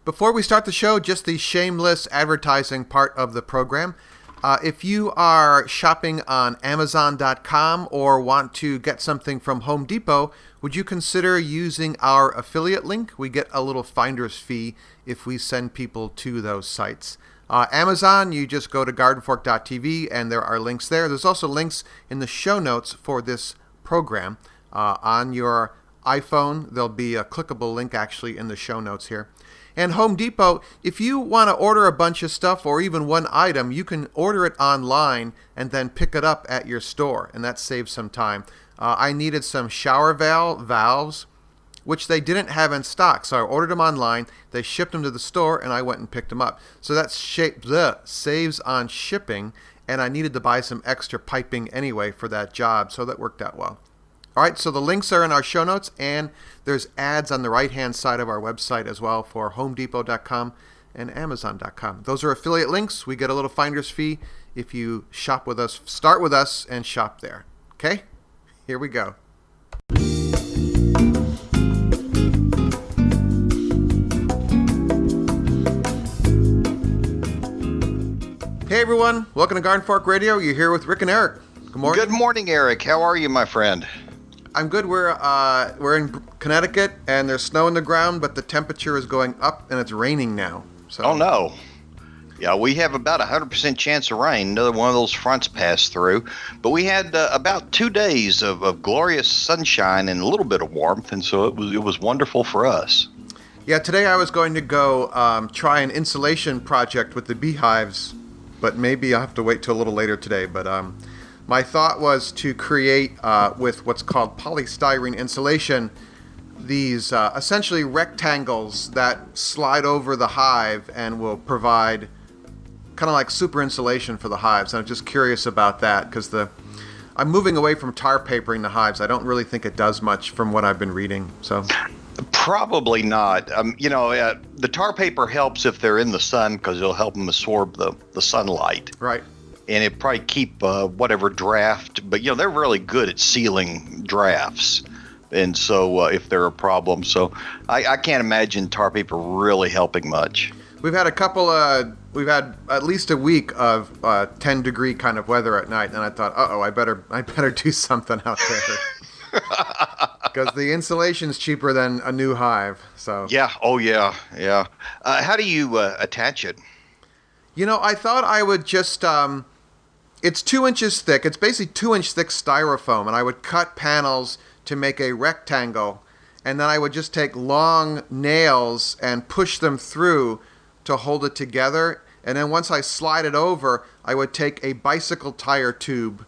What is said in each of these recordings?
Before we start the show, just the shameless advertising part of the program. If you are shopping on Amazon.com or want to get something from Home Depot, would you consider using our affiliate link? We get a little finder's fee if we send people to those sites. Amazon, you just go to gardenfork.tv and there are links there. There's also links in the show notes for this program. On your iPhone, there'll be a clickable link actually in the show notes here. And Home Depot, if you want to order a bunch of stuff or even one item, you can order it online and then pick it up at your store, and that saves some time. I needed some shower valves, which they didn't have in stock, so I ordered them online. They shipped them to the store, and I went and picked them up. So that saves on shipping, and I needed to buy some extra piping anyway for that job, so that worked out well. All right, so the links are in our show notes, and there's ads on the right-hand side of our website as well for HomeDepot.com and Amazon.com. Those are affiliate links. We get a little finder's fee if you shop with us, start with us, and shop there. Okay? Here we go. Hey, everyone. Welcome to Garden Fork Radio. You're here with Rick and Eric. Good morning. Good morning, Eric. How are you, my friend? I'm good. We're in Connecticut, and there's snow on the ground, but the temperature is going up, and it's raining now. So. Oh, no. Yeah, we have about 100% chance of rain. Another one of those fronts passed through. But we had about 2 days of glorious sunshine and a little bit of warmth, and so it was wonderful for us. Yeah, today I was going to go try an insulation project with the beehives, but maybe I'll have to wait till a little later today. But my thought was to create, with what's called polystyrene insulation, these essentially rectangles that slide over the hive and will provide kind of like super insulation for the hives. And I'm just curious about that because I'm moving away from tar papering the hives. I don't really think it does much from what I've been reading. So probably not. The tar paper helps if they're in the sun because it'll help them absorb the sunlight. Right. And it probably keep whatever draft, but they're really good at sealing drafts, and so if they're a problem, so I can't imagine tar paper really helping much. We've had we've had at least a week of 10-degree kind of weather at night, and I thought, I better do something out there because the insulation's cheaper than a new hive. So yeah, yeah. How do you attach it? I thought I would just. It's 2 inches thick. It's basically 2-inch thick styrofoam, and I would cut panels to make a rectangle, and then I would just take long nails and push them through to hold it together. And then once I slide it over, I would take a bicycle tire tube,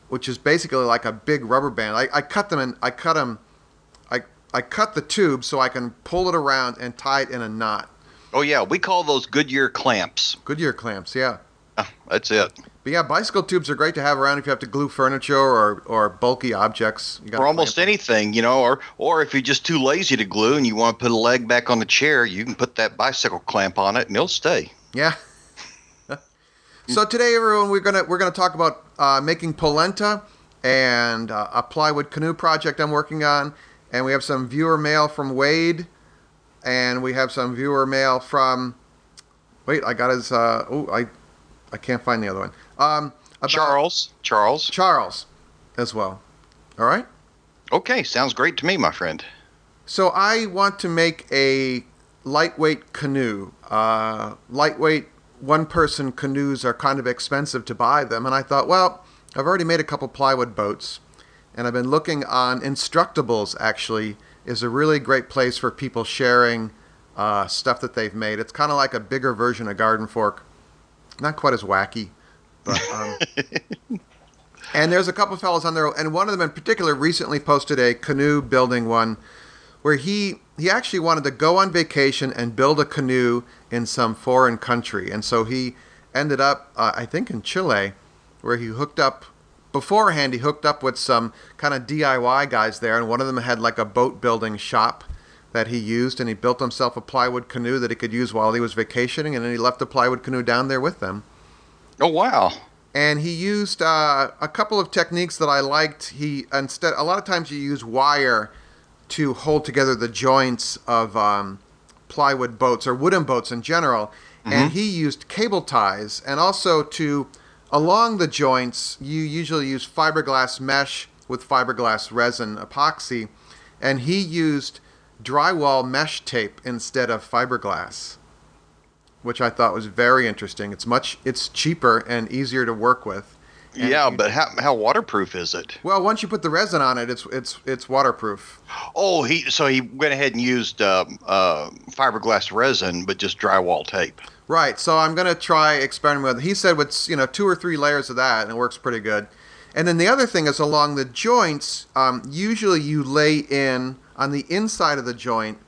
which is basically like a big rubber band. I cut the tube so I can pull it around and tie it in a knot. Oh yeah, we call those Goodyear clamps. Goodyear clamps, yeah. That's it. But yeah, bicycle tubes are great to have around if you have to glue furniture or bulky objects. Or almost anything, or if you're just too lazy to glue and you want to put a leg back on the chair, you can put that bicycle clamp on it and it'll stay. Yeah. So today, everyone, we're gonna talk about making polenta and a plywood canoe project I'm working on, and we have some viewer mail from Wade, and we have some viewer mail from. Wait, I got his. I can't find the other one. Charles as well. All right? Okay, sounds great to me, my friend. So I want to make a lightweight canoe. Lightweight one-person canoes are kind of expensive to buy them, and I thought, well, I've already made a couple plywood boats, and I've been looking on Instructables, actually, is a really great place for people sharing stuff that they've made. It's kind of like a bigger version of Garden Fork. Not quite as wacky, but and there's a couple fellows on there, and one of them in particular recently posted a canoe building one where he actually wanted to go on vacation and build a canoe in some foreign country, and so he ended up, I think in Chile, where he hooked up with some kind of DIY guys there, and one of them had like a boat building shop that he used, and he built himself a plywood canoe that he could use while he was vacationing, and then he left the plywood canoe down there with them. Oh, wow. And he used a couple of techniques that I liked. A lot of times you use wire to hold together the joints of plywood boats or wooden boats in general, and he used cable ties, and also along the joints, you usually use fiberglass mesh with fiberglass resin epoxy, and he used drywall mesh tape instead of fiberglass, which I thought was very interesting. It's cheaper and easier to work with. Yeah, but how waterproof is it? Well, once you put the resin on it, it's waterproof. Oh, he went ahead and used fiberglass resin, but just drywall tape. Right. So I'm going to try experimenting with it. He said with 2 or 3 layers of that, and it works pretty good. And then the other thing is along the joints. Usually you lay in on the inside of the joint,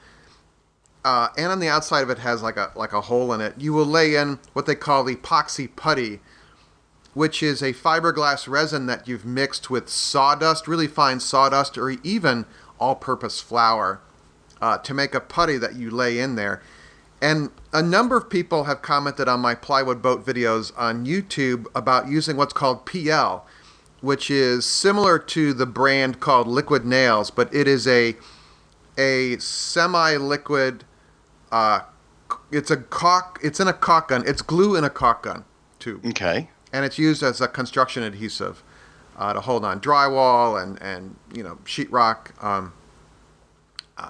and on the outside of it has like a hole in it. You will lay in what they call epoxy putty, which is a fiberglass resin that you've mixed with sawdust, really fine sawdust, or even all-purpose flour to make a putty that you lay in there. And a number of people have commented on my plywood boat videos on YouTube about using what's called PL, which is similar to the brand called Liquid Nails, but it is a semi-liquid. It's in a caulk gun. It's glue in a caulk gun tube. Okay. And it's used as a construction adhesive to hold on drywall and sheetrock,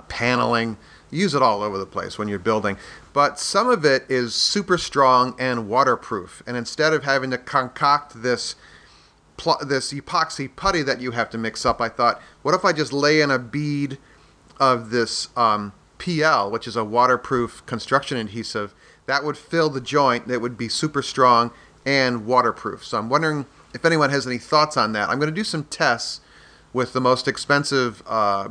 paneling. You use it all over the place when you're building. But some of it is super strong and waterproof. And instead of having to concoct this epoxy putty that you have to mix up, I thought, what if I just lay in a bead of this PL, which is a waterproof construction adhesive, that would fill the joint. That would be super strong and waterproof. So I'm wondering if anyone has any thoughts on that. I'm going to do some tests with the most expensive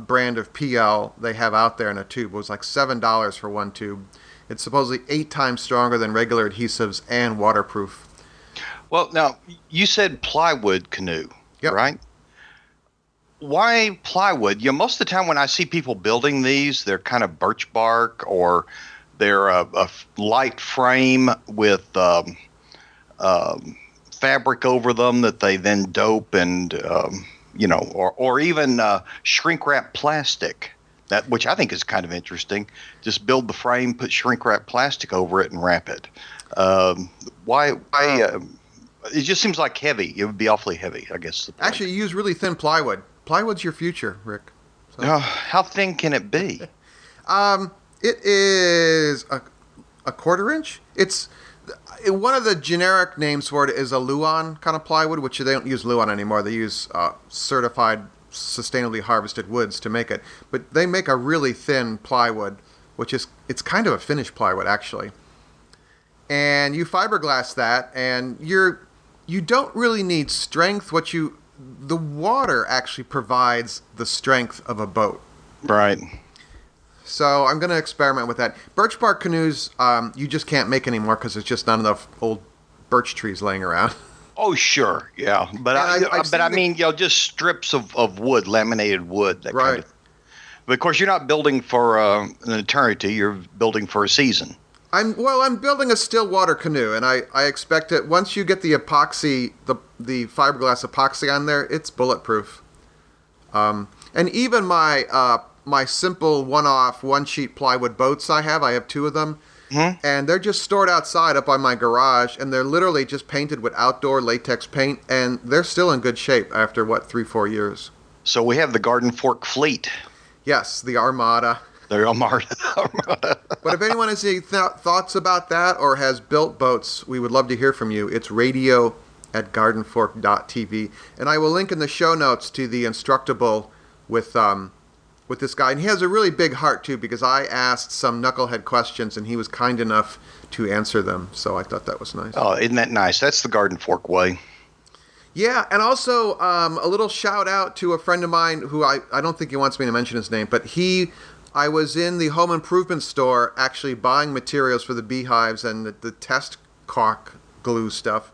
brand of PL they have out there in a tube. It was like $7 for one tube. It's supposedly 8 times stronger than regular adhesives and waterproof. Well, now, you said plywood canoe, yep. Right? Why plywood? Most of the time when I see people building these, they're kind of birch bark, or they're a light frame with fabric over them that they then dope and, or even shrink wrap plastic, which I think is kind of interesting. Just build the frame, put shrink wrap plastic over it, and wrap it. Why? It just seems like heavy. It would be awfully heavy, I guess. Actually, you use really thin plywood. Plywood's your future, Rick. So. How thin can it be? It is a quarter inch. It's one of the generic names for it is a Luan kind of plywood, which they don't use Luan anymore. They use certified, sustainably harvested woods to make it. But they make a really thin plywood, it's kind of a finished plywood actually. And you fiberglass that, and you don't really need strength. The water actually provides the strength of a boat. Right. So I'm going to experiment with that. Birch bark canoes, you just can't make anymore because there's just not enough old birch trees laying around. Oh, sure, yeah. But I mean, just strips of wood, laminated wood. That right. Kind of. But of course, you're not building for an eternity. You're building for a season. I'm building a still water canoe, and I expect it once you get the epoxy, the fiberglass epoxy on there, it's bulletproof. And even my simple one-off, one-sheet plywood boats I have 2 of them, and they're just stored outside up on my garage, and they're literally just painted with outdoor latex paint, and they're still in good shape after, 3-4 years. So we have the Garden Fork Fleet. Yes, the Armada. The Armada. But if anyone has any thoughts about that or has built boats, we would love to hear from you. It's radio@gardenfork.tv, and I will link in the show notes to the Instructable with this guy. And he has a really big heart, too, because I asked some knucklehead questions, and he was kind enough to answer them. So I thought that was nice. Oh, isn't that nice? That's the Garden Fork way. Yeah, and also a little shout-out to a friend of mine who I don't think he wants me to mention his name, but I was in the home improvement store actually buying materials for the beehives and the test caulk glue stuff.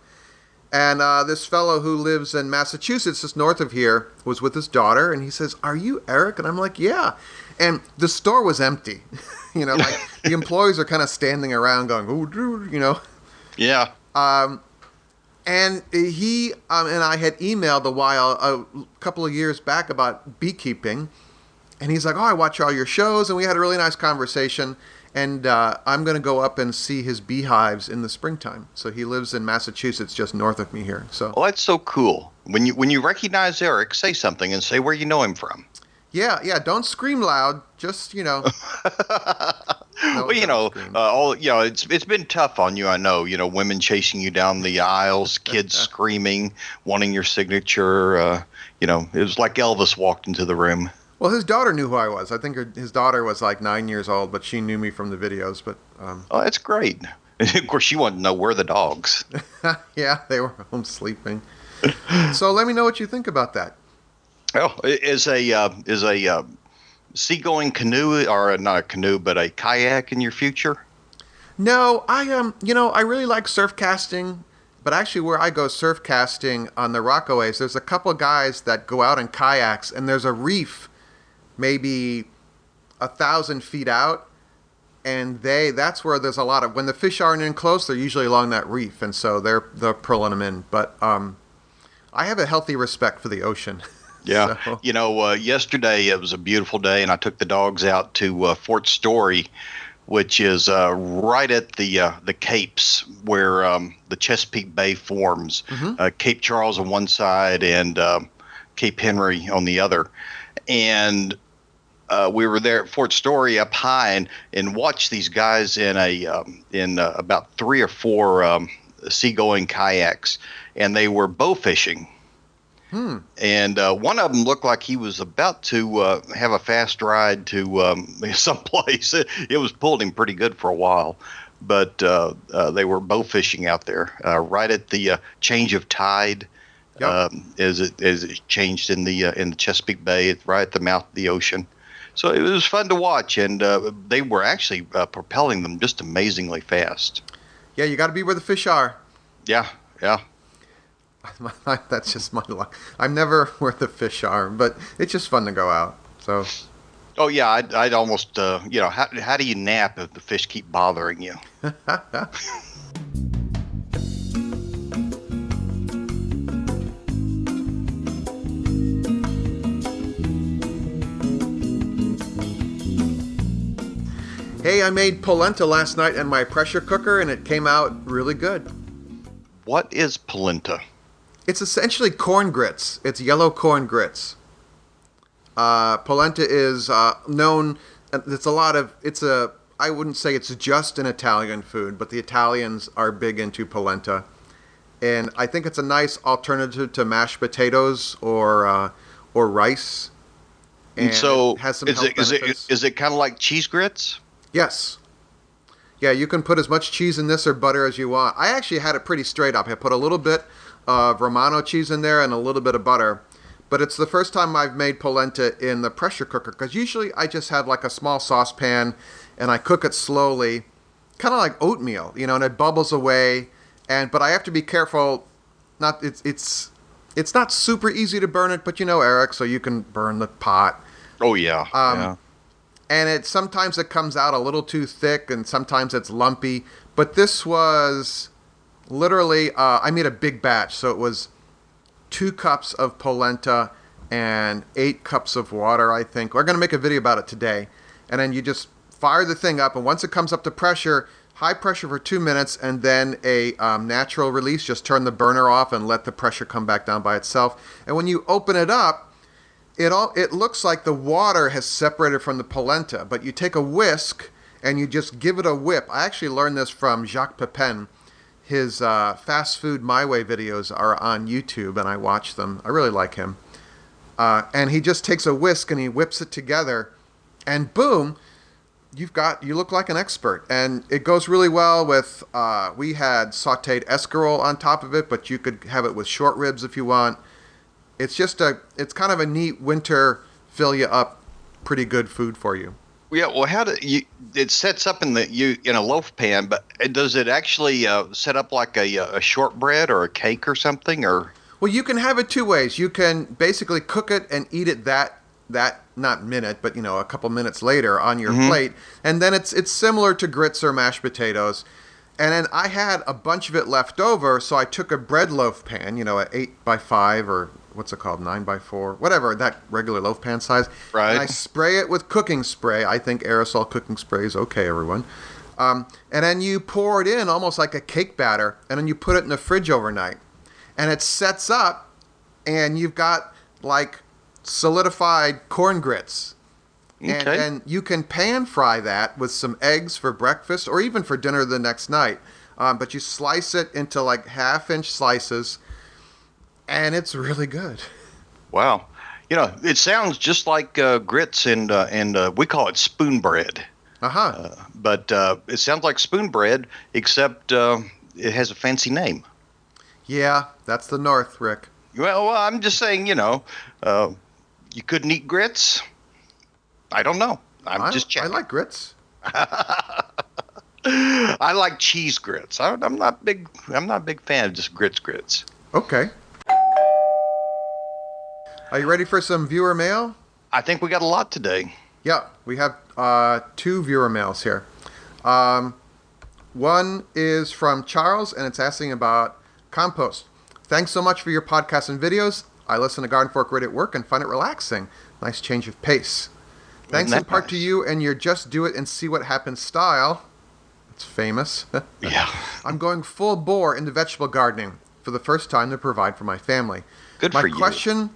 And this fellow who lives in Massachusetts, just north of here, was with his daughter, and he says, "Are you Eric?" And I'm like, "Yeah." And the store was empty. Like the employees are kind of standing around going, "Oh, dude," Yeah. And he and I had emailed a couple of years back about beekeeping. And he's like, "Oh, I watch all your shows," and we had a really nice conversation. And I'm going to go up and see his beehives in the springtime. So he lives in Massachusetts, just north of me here. So. Oh, that's so cool. When you recognize Eric, say something and say where you know him from. Yeah. Don't scream loud. Just, Well, it's been tough on you. I know. Women chasing you down the aisles, kids screaming, wanting your signature. It was like Elvis walked into the room. Well, his daughter knew who I was. I think his daughter was like 9 years old, but she knew me from the videos. But oh, that's great. Of course, she wanted to know where the dogs. Yeah, they were home sleeping. So let me know what you think about that. Oh, is a seagoing canoe, or not a canoe, but a kayak in your future? No, I really like surf casting. But actually, where I go surf casting on the Rockaways, there's a couple guys that go out in kayaks, and there's a reef maybe 1,000 feet out, and that's where there's a lot of, when the fish aren't in close, they're usually along that reef, and so they're pulling them in. But I have a healthy respect for the ocean. Yeah. So. Yesterday it was a beautiful day, and I took the dogs out to Fort Story, which is right at the Capes where the Chesapeake Bay forms. Mm-hmm. Cape Charles on one side and Cape Henry on the other. And we were there at Fort Story up high and watched these guys in about 3 or 4 seagoing kayaks, and they were bow fishing. And one of them looked like he was about to have a fast ride to someplace. It was pulling him pretty good for a while, but they were bow fishing out there right at the change of tide. Yep. As it changed in the Chesapeake Bay, right at the mouth of the ocean. So it was fun to watch, and they were actually propelling them just amazingly fast. Yeah, you got to be where the fish are. Yeah. That's just my luck. I'm never where the fish are, but it's just fun to go out. So. Oh yeah, I'd almost how do you nap if the fish keep bothering you? Hey, I made polenta last night in my pressure cooker, and it came out really good. What is polenta? It's essentially corn grits. It's yellow corn grits. Polenta is known. I wouldn't say it's just an Italian food, but the Italians are big into polenta, and I think it's a nice alternative to mashed potatoes or rice. And so, it has some health benefits. Is it kind of like cheese grits? Yes. Yeah, you can put as much cheese in this or butter as you want. I actually had it pretty straight up. I put a little bit of Romano cheese in there and a little bit of butter. But it's the first time I've made polenta in the pressure cooker, because usually I just have like a small saucepan and I cook it slowly, kind of like oatmeal, and it bubbles away. But I have to be careful. It's not super easy to burn it, but Eric, so you can burn the pot. Oh yeah. Yeah. And sometimes it comes out a little too thick, and sometimes it's lumpy. But this was literally, I made a big batch, so it was 2 cups of polenta and 8 cups of water, I think. We're going to make a video about it today. And then you just fire the thing up, and once it comes up to pressure, high pressure for 2 minutes, and then a natural release. Just turn the burner off and let the pressure come back down by itself. And when you open it up, it looks like the water has separated from the polenta, but you take a whisk and you just give it a whip. I actually learned this from Jacques Pepin. His fast food My Way videos are on YouTube, and I watch them. I really like him. And he just takes a whisk and he whips it together, and boom, you look like an expert. And it goes really well with, we had sauteed escarole on top of it, but you could have it with short ribs if you want. It's it's kind of a neat winter, fill you up, pretty good food for you. Yeah, well, it sets up in a loaf pan, but does it actually set up like a shortbread or a cake or something, or? Well, you can have it 2 ways. You can basically cook it and eat it that not minute, but a couple minutes later on your plate, and then it's similar to grits or mashed potatoes. And then I had a bunch of it left over, so I took a bread loaf pan, an 8x5 or what's it called, 9x4, whatever, that regular loaf pan size. Right. And I spray it with cooking spray. I think aerosol cooking spray is okay, everyone. And then you pour it in almost like a cake batter, and then you put it in the fridge overnight. And it sets up, and you've got like solidified corn grits. Okay. And then you can pan fry that with some eggs for breakfast or even for dinner the next night. But you slice it into like half-inch slices, and it's really good. Wow. It sounds just like grits and we call it spoon bread. Uh-huh. But it sounds like spoon bread, except it has a fancy name. Yeah, that's the North, Rick. Well, I'm just saying, you couldn't eat grits? I don't know. I'm just checking. I like grits. I like cheese grits. I'm not big a big fan of just grits. Okay. Are you ready for some viewer mail? I think we got a lot today. Yeah, we have 2 viewer mails here. One is from Charles, and it's asking about compost. Thanks so much for your podcasts and videos. I listen to Garden Fork Radio at work and find it relaxing. Nice change of pace. Thanks in part to you and your just do it and see what happens style. It's famous. Yeah. I'm going full bore into vegetable gardening for the first time to provide for my family. Good for you. My question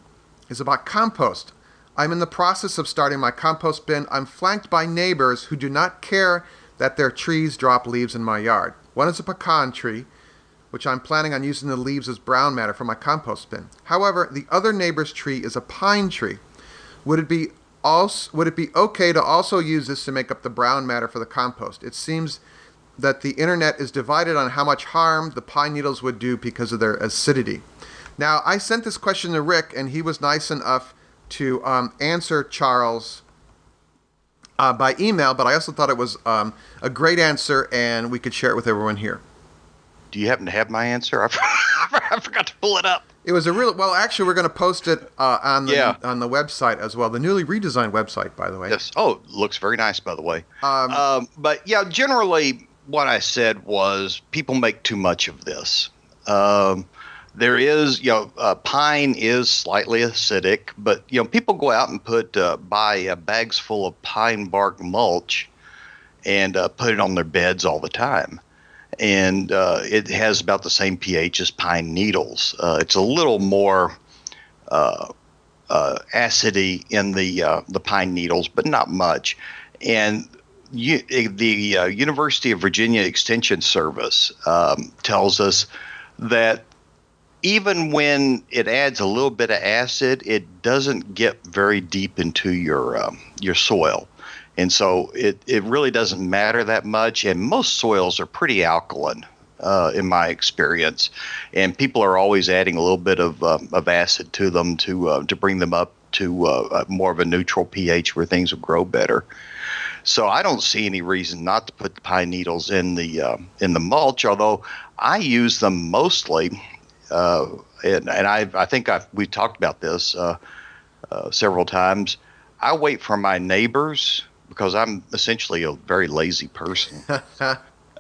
is about compost. I'm in the process of starting my compost bin. I'm flanked by neighbors who do not care that their trees drop leaves in my yard. One is a pecan tree, which I'm planning on using the leaves as brown matter for my compost bin. However, the other neighbor's tree is a pine tree. Would it be okay to also use this to make up the brown matter for the compost? It seems that the internet is divided on how much harm the pine needles would do because of their acidity. Now, I sent this question to Rick, and he was nice enough to answer Charles by email, but I also thought it was a great answer, and we could share it with everyone here. Do you happen to have my answer? I forgot to pull it up. It was well, actually, we're going to post it on the website as well. The newly redesigned website, by the way. Yes. Oh, looks very nice, by the way. But yeah, generally what I said was people make too much of this. There is, pine is slightly acidic, but, people go out and buy bags full of pine bark mulch and put it on their beds all the time. And it has about the same pH as pine needles. It's a little more acidy in the pine needles, but not much. And the University of Virginia Extension Service tells us that even when it adds a little bit of acid, it doesn't get very deep into your soil. And so it really doesn't matter that much. And most soils are pretty alkaline, in my experience. And people are always adding a little bit of acid to them to bring them up to more of a neutral pH where things will grow better. So I don't see any reason not to put the pine needles in the mulch, although I use them mostly. And I think we've talked about this several times. I wait for my neighbors, because I'm essentially a very lazy person.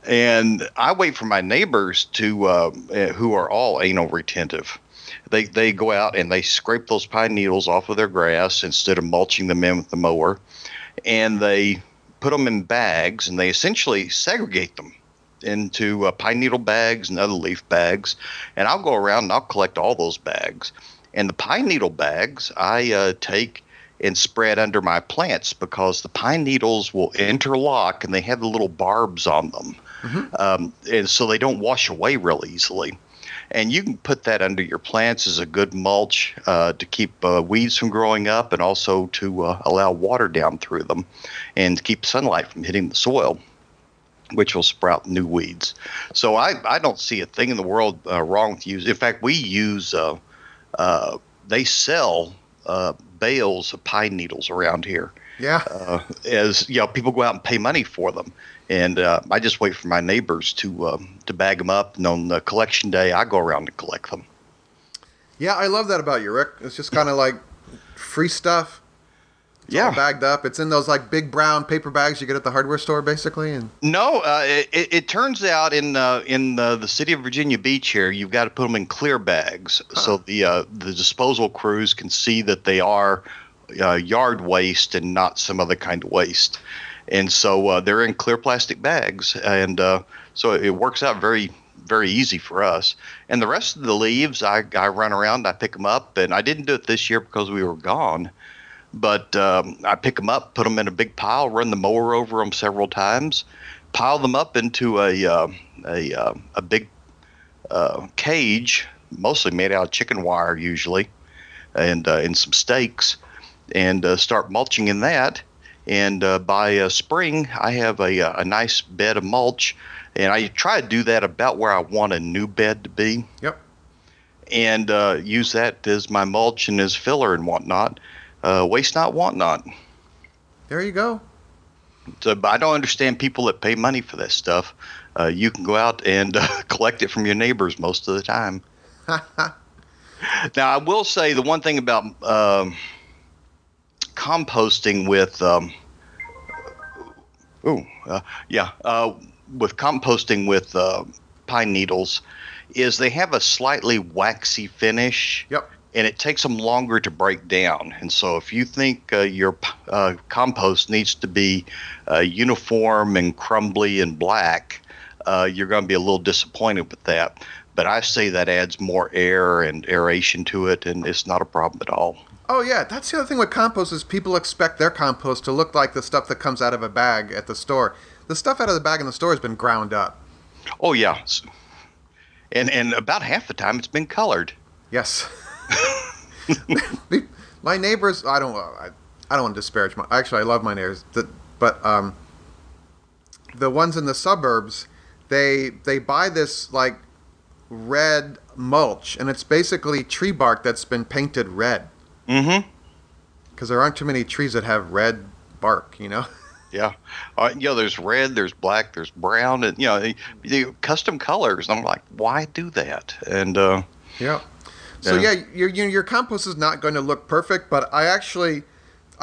And I wait for my neighbors who are all anal retentive. They go out and they scrape those pine needles off of their grass instead of mulching them in with the mower. And they put them in bags, and they essentially segregate them into pine needle bags and other leaf bags. And I'll go around and I'll collect all those bags. And the pine needle bags I take and spread under my plants, because the pine needles will interlock and they have the little barbs on them. Mm-hmm. And so they don't wash away real easily. And you can put that under your plants as a good mulch to keep weeds from growing up, and also to allow water down through them and to keep sunlight from hitting the soil, which will sprout new weeds. So I don't see a thing in the world wrong with use. In fact, we use, they sell bales of pine needles around here. Yeah. As people go out and pay money for them, and I just wait for my neighbors to bag them up, and on the collection day, I go around and collect them. Yeah, I love that about you, Rick. It's just kind of like free stuff. It's all bagged up. It's in those like big brown paper bags you get at the hardware store, basically. And no, it turns out in the city of Virginia Beach here, you've got to put them in clear bags so the disposal crews can see that they are yard waste and not some other kind of waste. And so they're in clear plastic bags, and so it works out very, very easy for us. And the rest of the leaves, I run around, I pick them up, and I didn't do it this year because we were gone. But I pick them up, put them in a big pile, run the mower over them several times, pile them up into a big cage, mostly made out of chicken wire usually, and some stakes, and start mulching in that. And by spring, I have a nice bed of mulch, and I try to do that about where I want a new bed to be. Yep. And use that as my mulch and as filler and whatnot. Waste not, want not. There you go. So, but I don't understand people that pay money for this stuff. You can go out and collect it from your neighbors most of the time. Now, I will say the one thing about composting with with composting with pine needles is they have a slightly waxy finish. Yep. And it takes them longer to break down. And so if you think your compost needs to be uniform and crumbly and black, you're going to be a little disappointed with that. But I say that adds more air and aeration to it, and it's not a problem at all. Oh, yeah. That's the other thing with compost is people expect their compost to look like the stuff that comes out of a bag at the store. The stuff out of the bag in the store has been ground up. Oh, yeah. And about half the time it's been colored. Yes. My neighbors, I don't want to disparage actually I love my neighbors, but the ones in the suburbs, they buy this like red mulch, and it's basically tree bark that's been painted red. Mm-hmm. Because there aren't too many trees that have red bark, Yeah. There's red, there's black, there's brown, and the custom colors. I'm like, why do that? And yeah. So your compost is not going to look perfect, but I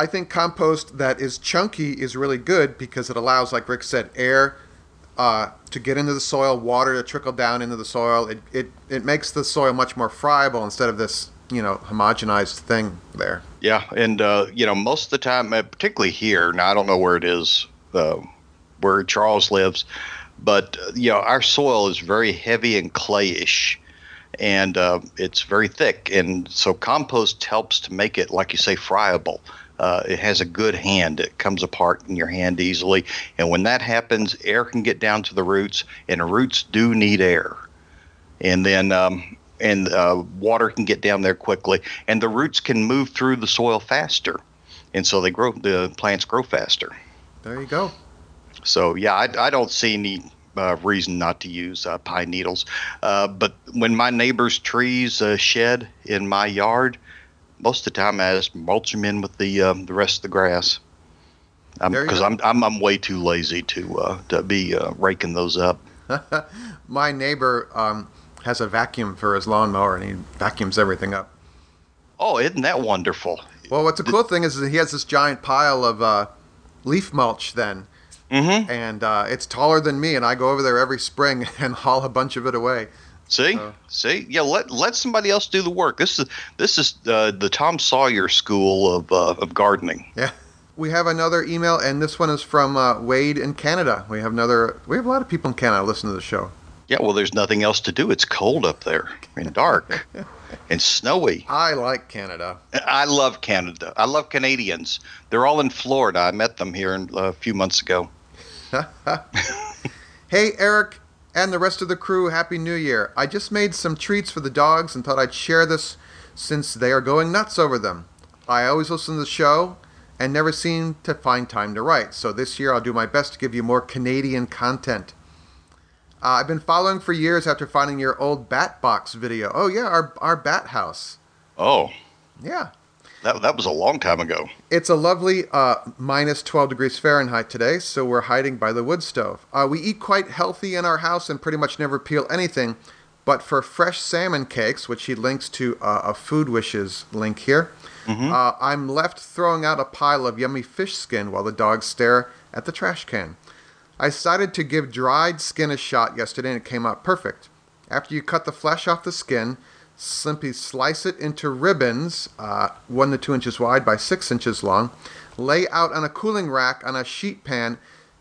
think compost that is chunky is really good because it allows, like Rick said, air to get into the soil, water to trickle down into the soil. It makes the soil much more friable instead of this homogenized thing there. Yeah, and most of the time, particularly here. Now I don't know where it is, where Charles lives, but our soil is very heavy and clayish. And it's very thick, and so compost helps to make it, like you say, friable. It has a good hand. It comes apart in your hand easily, and when that happens, air can get down to the roots, and the roots do need air. And then water can get down there quickly, and the roots can move through the soil faster, and so the plants grow faster. There you go. So yeah, I don't see any reason not to use pine needles. But when my neighbor's trees shed in my yard, most of the time I just mulch them in with the rest of the grass. Because I'm way too lazy to be raking those up. My neighbor has a vacuum for his lawnmower, and he vacuums everything up. Oh, isn't that wonderful? Well, what's the cool thing is that he has this giant pile of leaf mulch then. Mm-hmm. And it's taller than me, and I go over there every spring and haul a bunch of it away. See, yeah. Let somebody else do the work. This is the Tom Sawyer school of gardening. Yeah, we have another email, and this one is from Wade in Canada. We have a lot of people in Canada listen to the show. Yeah, well, there's nothing else to do. It's cold up there and dark and snowy. I like Canada. I love Canada. I love Canadians. They're all in Florida. I met them here a few months ago. Hey, Eric and the rest of the crew, Happy New Year. I just made some treats for the dogs and thought I'd share this since they are going nuts over them. I always listen to the show and never seem to find time to write, so this year I'll do my best to give you more Canadian content. I've been following for years after finding your old Bat Box video. Oh yeah, our bat house. Oh. Yeah. That was a long time ago. It's a lovely minus 12 degrees Fahrenheit today, so we're hiding by the wood stove. We eat quite healthy in our house and pretty much never peel anything, but for fresh salmon cakes, which he links to a Food Wishes link here, I'm left throwing out a pile of yummy fish skin while the dogs stare at the trash can. I decided to give dried skin a shot yesterday and it came out perfect. After you cut the flesh off the skin, simply slice it into ribbons, 1 to 2 inches wide by 6 inches long. Lay out on a cooling rack on a sheet pan.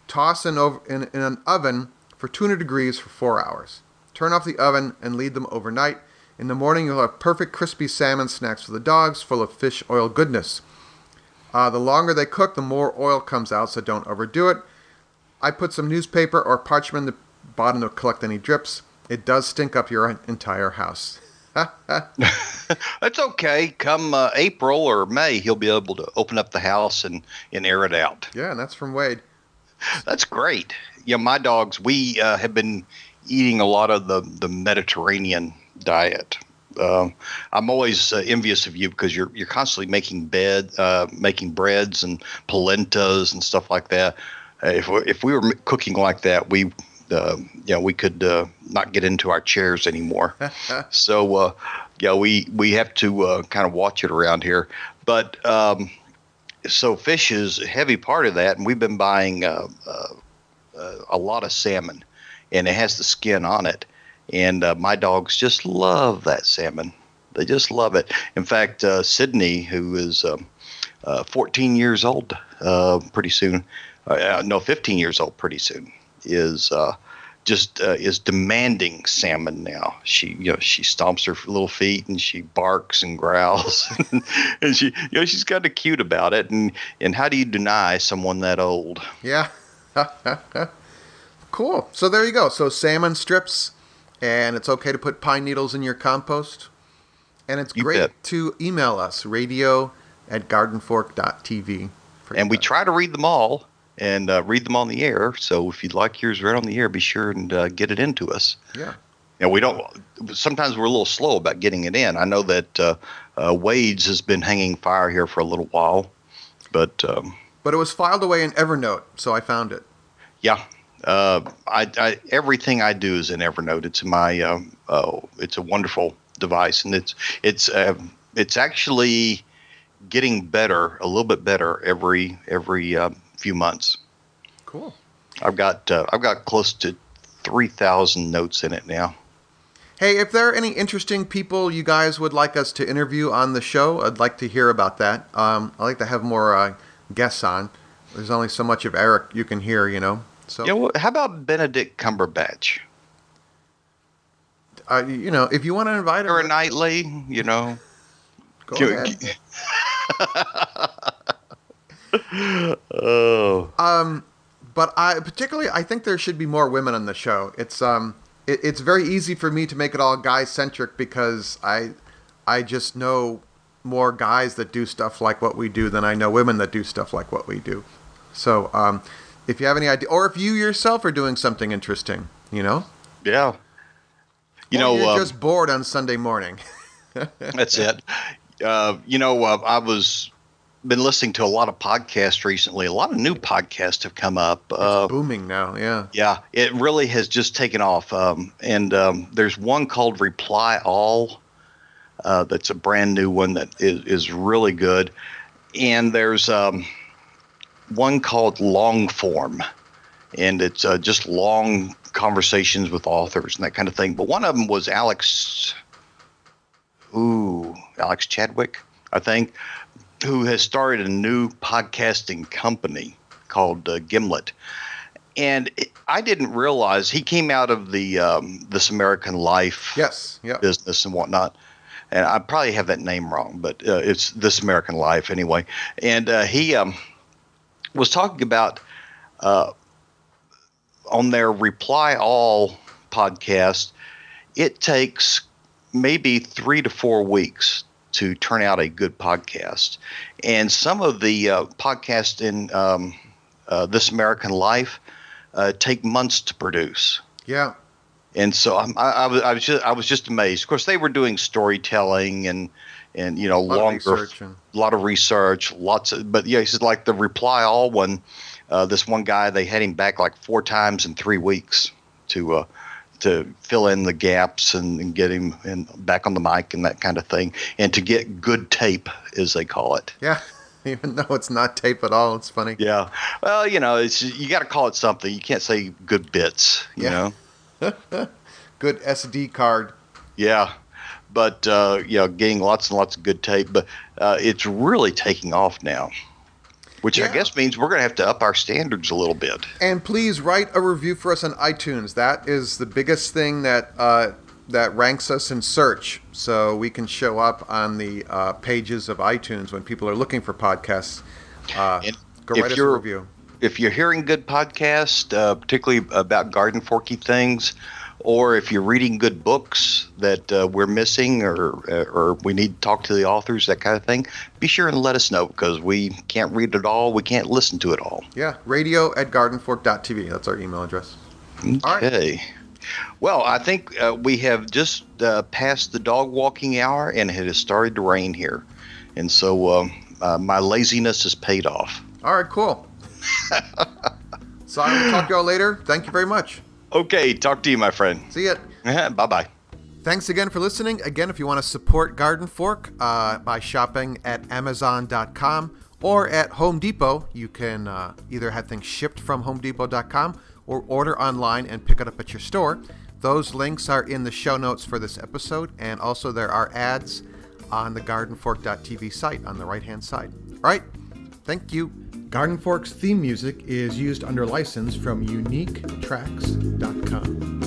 Toss in an oven for 200 degrees for 4 hours. Turn off the oven and leave them overnight. In the morning, you'll have perfect crispy salmon snacks for the dogs, full of fish oil goodness. The longer they cook, the more oil comes out, so don't overdo it. I put some newspaper or parchment in the bottom to collect any drips. It does stink up your entire house. That's okay. Come April or May, he'll be able to open up the house and air it out. Yeah, and that's from Wade. That's great. My dogs, we have been eating a lot of the Mediterranean diet. I'm always envious of you because you're constantly making making breads and polentas and stuff like that. If we were cooking like that, we could not get into our chairs anymore. So we have to kind of watch it around here. But so fish is a heavy part of that, and we've been buying a lot of salmon, and it has the skin on it. And my dogs just love that salmon. They just love it. In fact, Sydney, who is 14 years old pretty soon, 15 years old pretty soon, is demanding salmon now. She stomps her little feet and she barks and growls, and she's kind of cute about it. And how do you deny someone that old? Yeah. Cool. So there you go. So salmon strips, and it's okay to put pine needles in your compost. And it's great to email us, radio@gardenfork.tv. And we try to read them all and read them on the air. So if you'd like yours read on the air, be sure and get it into us. Yeah. We don't. Sometimes we're a little slow about getting it in. I know that Wade's has been hanging fire here for a little while, but it was filed away in Evernote, so I found it. Yeah. I everything I do is in Evernote. It's my it's a wonderful device, and it's actually getting better, a little bit better every few months. Cool. I've got close to 3,000 notes in it now. Hey, if there are any interesting people you guys would like us to interview on the show, I'd like to hear about that. I'd like to have more guests on. There's only so much of Eric you can hear, So well, how about Benedict Cumberbatch? If you want to invite him, or a Knightley, Go ahead. Oh. But I think there should be more women on the show. It's very easy for me to make it all guy centric because I just know more guys that do stuff like what we do than I know women that do stuff like what we do. So if you have any idea, or if you yourself are doing something interesting, Yeah. You're just bored on Sunday morning. That's it. I was been listening to a lot of podcasts recently. A lot of new podcasts have come up. It's booming now, yeah. Yeah, it really has just taken off. And there's one called Reply All. That's a brand new one that is really good. And there's one called Long Form, and it's just long conversations with authors and that kind of thing. But one of them was Alex Chadwick, I think, who has started a new podcasting company called Gimlet. And I didn't realize he came out of the This American Life business and whatnot. And I probably have that name wrong, but it's This American Life anyway. And he was talking about on their Reply All podcast, it takes maybe 3 to 4 weeks to turn out a good podcast. And some of the podcasts in This American Life take months to produce. Yeah. And so I was just amazed. Of course, they were doing storytelling and longer, a lot of research, but yeah, he said like the Reply All one. This one guy, they had him back like 4 times in 3 weeks to to fill in the gaps and get him back on the mic and that kind of thing, and to get good tape, as they call it. Yeah, even though it's not tape at all, it's funny. Yeah. Well, you got to call it something. You can't say good bits, you know. Good SD card. Yeah. But, getting lots and lots of good tape. But it's really taking off now, which I guess means we're going to have to up our standards a little bit. And please write a review for us on iTunes. That is the biggest thing that ranks us in search, so we can show up on the pages of iTunes when people are looking for podcasts. Go write us a review. If you're hearing good podcasts, particularly about garden forky things, or if you're reading good books that we're missing or we need to talk to the authors, that kind of thing, be sure and let us know, because we can't read it all. We can't listen to it all. Yeah, radio@gardenfork.tv. That's our email address. Okay. All right. Well, I think we have just passed the dog walking hour, and it has started to rain here. And so my laziness is paid off. All right, cool. So I will talk to y'all later. Thank you very much. Okay, talk to you, my friend. See ya. Bye-bye. Thanks again for listening. Again, if you want to support Garden Fork by shopping at Amazon.com or at Home Depot, you can either have things shipped from HomeDepot.com or order online and pick it up at your store. Those links are in the show notes for this episode, and also there are ads on the GardenFork.tv site on the right-hand side. All right, thank you. Garden Fork's theme music is used under license from UniqueTracks.com.